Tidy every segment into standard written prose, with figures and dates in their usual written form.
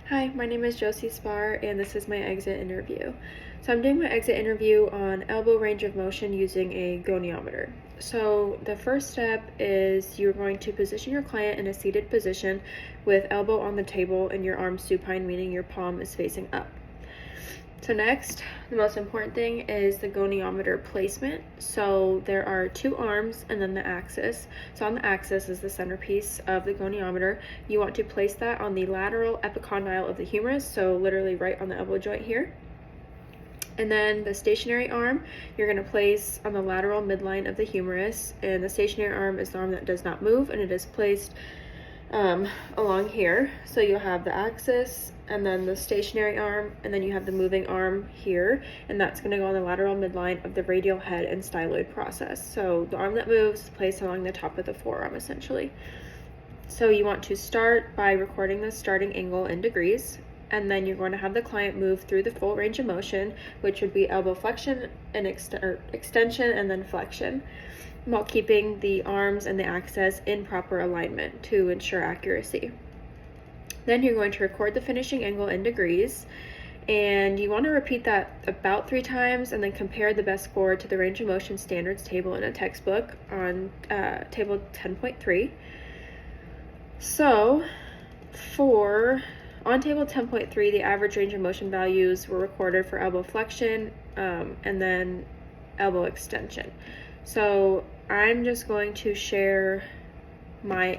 Hi, my name is Josie Spar, and this is my exit interview. So I'm doing my exit interview on elbow range of motion using a goniometer. So the first step is you're going to position your client in a seated position with elbow on the table and your arm supine, meaning your palm is facing up. So next, the most important thing is the goniometer placement. So there are two arms and then the axis. So on the axis is the centerpiece of the goniometer. You want to place that on the lateral epicondyle of the humerus, so literally right on the elbow joint here. And then the stationary arm, you're going to place on the lateral midline of the humerus, and the stationary arm is the arm that does not move, and it is placed along here. So you'll have the axis and then the stationary arm, and then you have the moving arm here, and that's going to go on the lateral midline of the radial head and styloid process. So the arm that moves is placed along the top of the forearm essentially. So you want to start by recording the starting angle in degrees, and then you're going to have the client move through the full range of motion, which would be elbow flexion and extension and then flexion, while keeping the arms and the axis in proper alignment to ensure accuracy. Then you're going to record the finishing angle in degrees, and you want to repeat that about 3 times and then compare the best score to the range of motion standards table in a textbook on table 10.3. So on table 10.3, the average range of motion values were recorded for elbow flexion and then elbow extension. So I'm just going to share my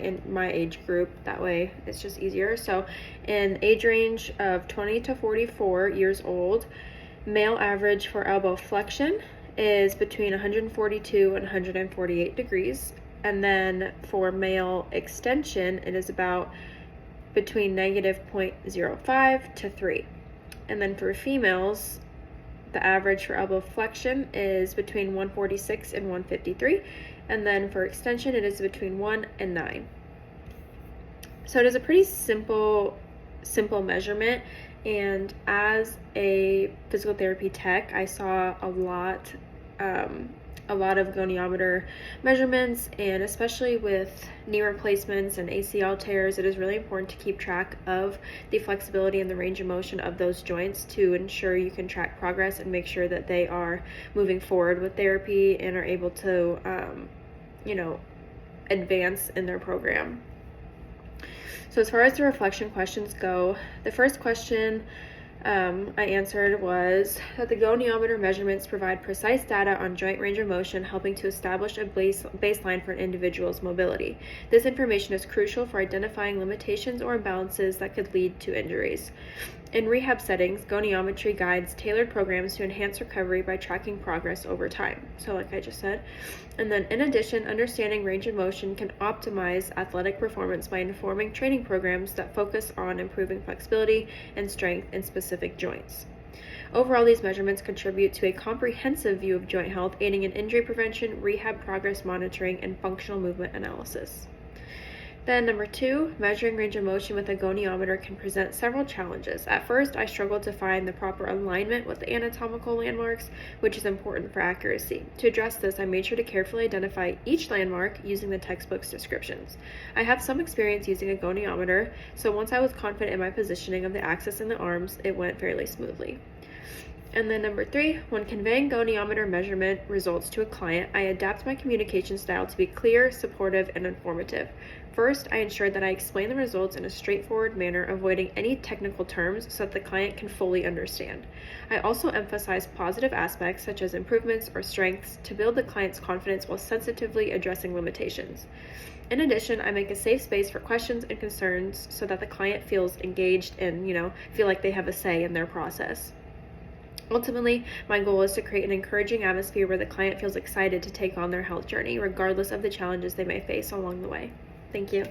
age group, that way it's just easier. So in age range of 20 to 44 years old, male average for elbow flexion is between 142 and 148 degrees, and then for male extension it is about between negative 0.05 to 3, and then for females the average for elbow flexion is between 146 and 153, and then for extension it is between 1 and 9. So it is a pretty simple measurement, and as a physical therapy tech, I saw a lot of goniometer measurements, and especially with knee replacements and ACL tears, it is really important to keep track of the flexibility and the range of motion of those joints to ensure you can track progress and make sure that they are moving forward with therapy and are able to advance in their program. So as far as the reflection questions go, the first question I answered was that the goniometer measurements provide precise data on joint range of motion, helping to establish a baseline for an individual's mobility. This information is crucial for identifying limitations or imbalances that could lead to injuries. In rehab settings, goniometry guides tailored programs to enhance recovery by tracking progress over time. So like I just said. And then in addition, understanding range of motion can optimize athletic performance by informing training programs that focus on improving flexibility and strength in specific joints. Overall, these measurements contribute to a comprehensive view of joint health, aiding in injury prevention, rehab progress monitoring, and functional movement analysis. Then number 2, measuring range of motion with a goniometer can present several challenges. At first, I struggled to find the proper alignment with the anatomical landmarks, which is important for accuracy. To address this, I made sure to carefully identify each landmark using the textbook's descriptions. I have some experience using a goniometer, so once I was confident in my positioning of the axis and the arms, it went fairly smoothly. And then number 3, when conveying goniometer measurement results to a client, I adapt my communication style to be clear, supportive, and informative. First, I ensure that I explain the results in a straightforward manner, avoiding any technical terms so that the client can fully understand. I also emphasize positive aspects such as improvements or strengths to build the client's confidence while sensitively addressing limitations. In addition, I make a safe space for questions and concerns so that the client feels engaged and, feel like they have a say in their process. Ultimately, my goal is to create an encouraging atmosphere where the client feels excited to take on their health journey, regardless of the challenges they may face along the way. Thank you.